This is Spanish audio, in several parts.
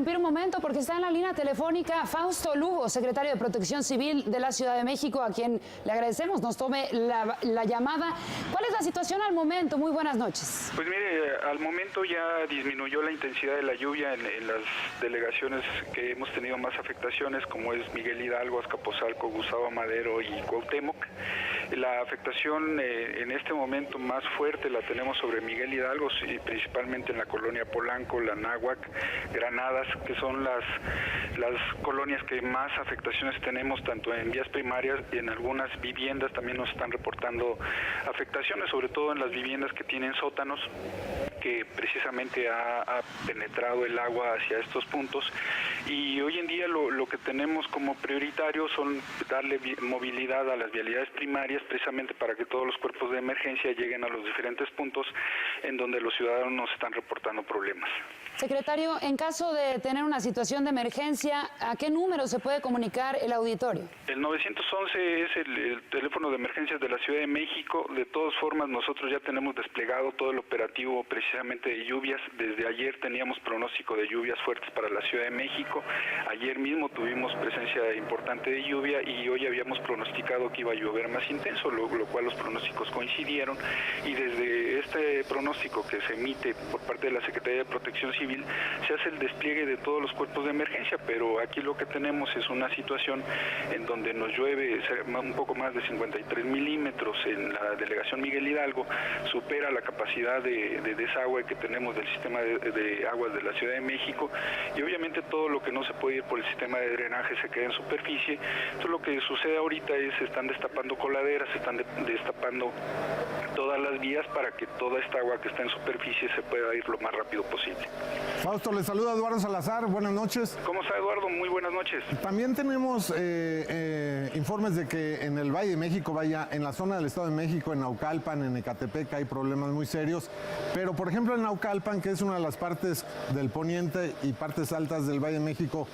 interrumpir un momento porque está en la línea telefónica Fausto Lugo, secretario de Protección Civil de la Ciudad de México, a quien le agradecemos nos tome la llamada. ¿Cuál es la situación al momento? Muy buenas noches. Pues mire, al momento ya disminuyó la intensidad de la lluvia en las delegaciones que hemos tenido más afectaciones, como es Miguel Hidalgo, Azcapotzalco, Gustavo Madero y Cuauhtémoc. La afectación en este momento más fuerte la tenemos sobre Miguel Hidalgo, principalmente en la colonia Polanco, la Náhuac, Granadas, que son las colonias que más afectaciones tenemos, tanto en vías primarias y en algunas viviendas también nos están reportando afectaciones, sobre todo en las viviendas que tienen sótanos, que precisamente ha penetrado el agua hacia estos puntos. Y hoy en día lo que tenemos como prioritario son darle movilidad a las vialidades primarias, precisamente para que todos los cuerpos de emergencia lleguen a los diferentes puntos en donde los ciudadanos nos están reportando problemas. Secretario, en caso de tener una situación de emergencia, ¿a qué número se puede comunicar el auditorio? El 911 es el teléfono de emergencias de la Ciudad de México. De todas formas, nosotros ya tenemos desplegado todo el operativo precisamente de lluvias. Desde ayer teníamos pronóstico de lluvias fuertes para la Ciudad de México. Ayer mismo tuvimos presencia importante de lluvia y hoy habíamos pronosticado que iba a llover más intenso, lo cual los pronósticos coincidieron. Y desde este pronóstico que se emite por parte de la Secretaría de Protección Civil, se hace el despliegue de todos los cuerpos de emergencia, pero aquí lo que tenemos es una situación en donde nos llueve un poco más de 53 milímetros en la delegación Miguel Hidalgo, supera la capacidad de desagüe que tenemos del sistema de aguas de la Ciudad de México, y obviamente todo lo que no se puede ir por el sistema de drenaje se queda en superficie. Entonces lo que sucede ahorita es se están destapando coladeras, se están destapando todas las vías para que toda esta agua que está en superficie se pueda ir lo más rápido posible. Fausto, le saluda Eduardo Salazar, buenas noches. ¿Cómo está, Eduardo? Muy buenas noches. También tenemos informes de que en el Valle de México, en la zona del Estado de México, en Naucalpan, en Ecatepec, hay problemas muy serios, pero por ejemplo en Naucalpan, que es una de las partes del poniente y partes altas del Valle de México,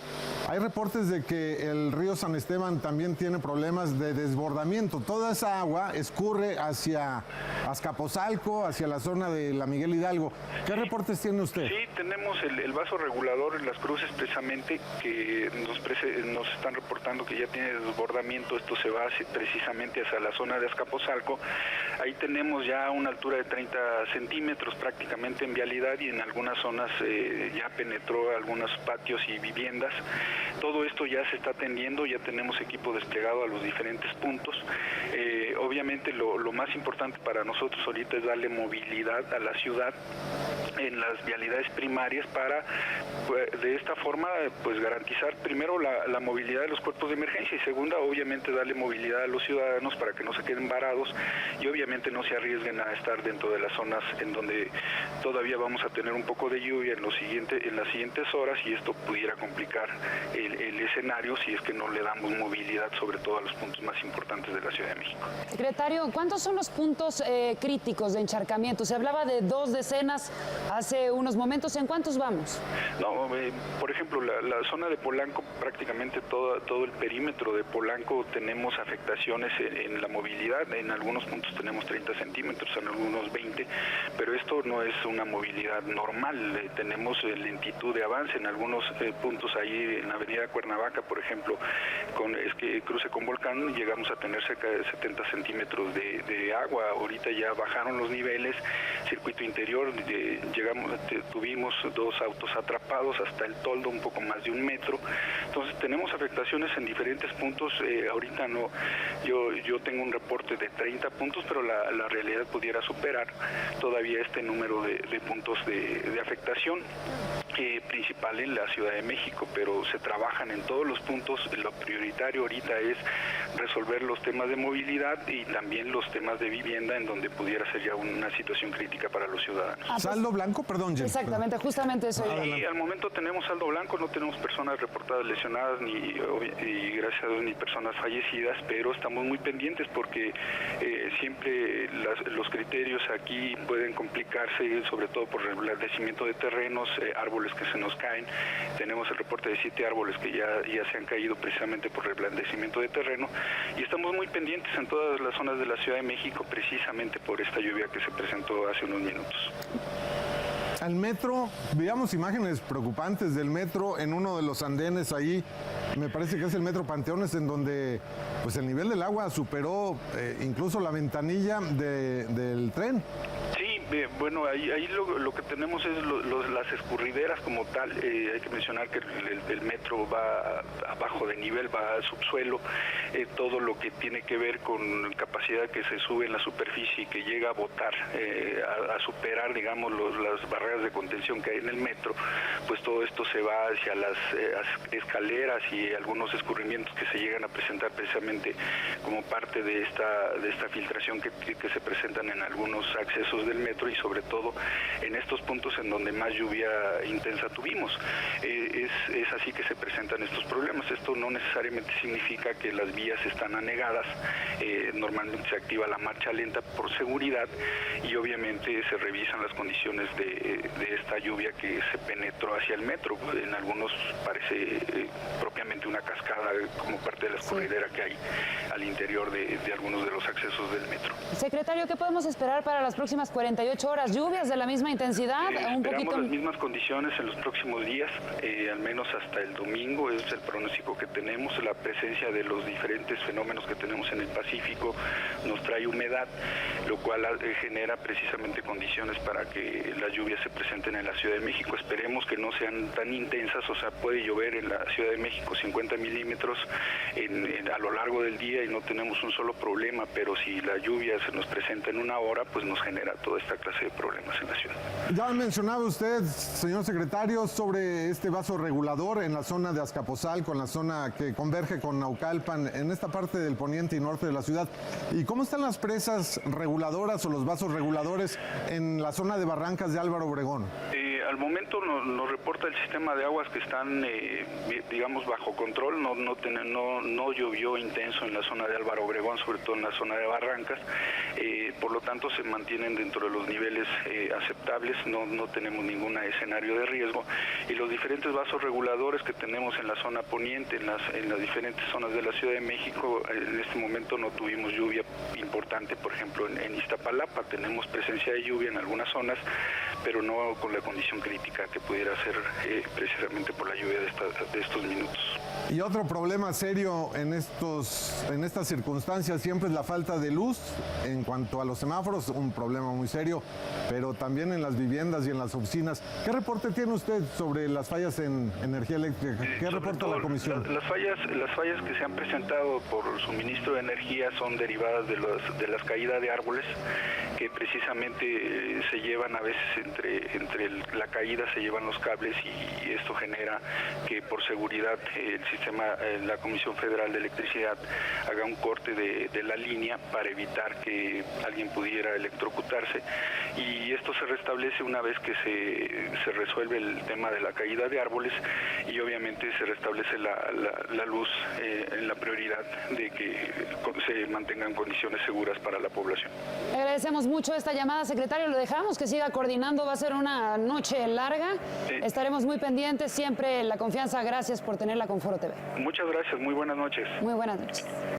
hay reportes de que el río San Esteban también tiene problemas de desbordamiento. Toda esa agua escurre hacia Azcapotzalco, hacia la zona de la Miguel Hidalgo. ¿Qué reportes tiene usted? Sí, tenemos el vaso regulador en las cruces precisamente que nos están reportando que ya tiene desbordamiento. Esto se va precisamente hacia la zona de Azcapotzalco. Ahí tenemos ya una altura de 30 centímetros prácticamente en vialidad y en algunas zonas ya penetró algunos patios y viviendas. Todo esto ya se está atendiendo, ya tenemos equipo desplegado a los diferentes puntos. Obviamente lo más importante para nosotros ahorita es darle movilidad a la ciudad en las vialidades primarias para de esta forma pues garantizar primero la movilidad de los cuerpos de emergencia y segunda obviamente darle movilidad a los ciudadanos para que no se queden varados y obviamente no se arriesguen a estar dentro de las zonas en donde todavía vamos a tener un poco de lluvia en las siguientes horas y esto pudiera complicar el escenario si es que no le damos movilidad sobre todo a los puntos más importantes de la Ciudad de México. Secretario, ¿cuántos son los puntos críticos de encharcamiento? Se hablaba de 2 decenas hace unos momentos. ¿En cuántos vamos? No, por ejemplo, la zona de Polanco, prácticamente todo el perímetro de Polanco tenemos afectaciones en la movilidad. En algunos puntos tenemos 30 centímetros, en algunos 20, pero esto no es una movilidad normal. Tenemos lentitud de avance en algunos puntos ahí en la avenida Cuernavaca, por ejemplo, cruce con Volcán, llegamos a tener cerca de 70 centímetros de agua. Ahorita ya bajaron los niveles, circuito interior, tuvimos 2 autos atrapados hasta el toldo, un poco más de 1 metro. Entonces tenemos afectaciones en diferentes puntos. Ahorita no, yo tengo un reporte de 30 puntos, pero la realidad pudiera superar todavía este número de puntos de afectación principal en la Ciudad de México, pero se trabajan en todos los puntos. Lo prioritario ahorita es resolver los temas de movilidad y también los temas de vivienda en donde pudiera ser ya una situación crítica para los ciudadanos. ¿Saldo blanco? Perdón, Jen. Exactamente, justamente eso. Y al momento tenemos saldo blanco, no tenemos personas reportadas lesionadas y gracias a Dios ni personas fallecidas, pero estamos muy pendientes porque siempre los criterios aquí pueden complicarse, sobre todo por el reblandecimiento de terrenos, árboles que se nos caen. Tenemos el reporte de 7 árboles que ya se han caído precisamente por reblandecimiento de terreno y estamos muy pendientes en todas las zonas de la Ciudad de México precisamente por esta lluvia que se presentó hace unos minutos. al metro, veíamos imágenes preocupantes del metro en uno de los andenes ahí, me parece que es el metro Panteones, en donde pues el nivel del agua superó incluso la ventanilla del tren. Sí, bueno, ahí lo que tenemos es las escurrideras como tal. Hay que mencionar que el metro va abajo de nivel, va al subsuelo. Todo lo que tiene que ver con capacidad que se sube en la superficie y que llega a botar, a superar, digamos, las barreras de contención que hay en el metro, pues todo esto se va hacia las escaleras y algunos escurrimientos que se llegan a presentar precisamente como parte de esta filtración que se presentan en algunos accesos del metro y sobre todo en estos puntos en donde más lluvia intensa tuvimos. Es así que se presentan estos problemas. Esto no necesariamente significa que las vías están anegadas. Normalmente se activa la marcha lenta por seguridad y obviamente se revisan las condiciones de esta lluvia que se penetró hacia el metro. En algunos parece propiamente una cascada como parte de la escurridera que hay al interior de algunos de los accesos del metro. Secretario, ¿qué podemos esperar para las próximas 48 horas? ¿Lluvias de la misma intensidad? Esperamos las mismas condiciones en los próximos días, al menos hasta el domingo, es el pronóstico que tenemos. La presencia de los diferentes fenómenos que tenemos en el Pacífico nos trae humedad, lo cual genera precisamente condiciones para que las lluvias se presenten en la Ciudad de México. Esperemos que no sean tan intensas, o sea, puede llover en la Ciudad de México 50 milímetros a lo largo del día y no tenemos un solo problema, pero si la lluvia se nos presenta en una hora, pues nos genera toda esta clase de problemas en la ciudad. Ya mencionaba usted, señor secretario, sobre este vaso regulador en la zona de Azcapotzalco, con la zona que converge con Naucalpan, en esta parte del poniente y norte de la ciudad. ¿Y cómo están las presas reguladoras o los vasos reguladores en la zona de Barrancas de Álvaro Obregón? Al momento nos reporta el sistema de aguas que están, digamos, bajo control. No llovió intenso en la zona de Álvaro Obregón, sobre todo en la zona de Barrancas. Por lo tanto, se mantienen dentro de los niveles aceptables. No tenemos ningún escenario de riesgo. Y los diferentes vasos reguladores que tenemos en la zona poniente, en las diferentes zonas de la Ciudad de México, en este momento no tuvimos lluvia importante. Por ejemplo, en Iztapalapa tenemos presencia de lluvia en algunas zonas, pero no con la condición crítica que pudiera ser precisamente por la lluvia de estos minutos. Y otro problema serio en estas circunstancias siempre es la falta de luz. En cuanto a los semáforos, un problema muy serio, pero también en las viviendas y en las oficinas. ¿Qué reporte tiene usted sobre las fallas en energía eléctrica? ¿Qué reporta la comisión? Las fallas que se han presentado por el suministro de energía son derivadas de las caídas de árboles que precisamente se llevan a veces entre la caída se llevan los cables y esto genera que por seguridad la Comisión Federal de Electricidad haga un corte de la línea para evitar que alguien pudiera electrocutarse, y esto se restablece una vez que se resuelve el tema de la caída de árboles y obviamente se restablece la luz en la prioridad de que se mantengan condiciones seguras para la población. Agradecemos mucho esta llamada, secretario. Lo dejamos que siga coordinando. Va a ser una noche larga. Estaremos muy pendientes. Siempre la confianza. Gracias por tenerla con Foro TV. Muchas gracias. Muy buenas noches. Muy buenas noches.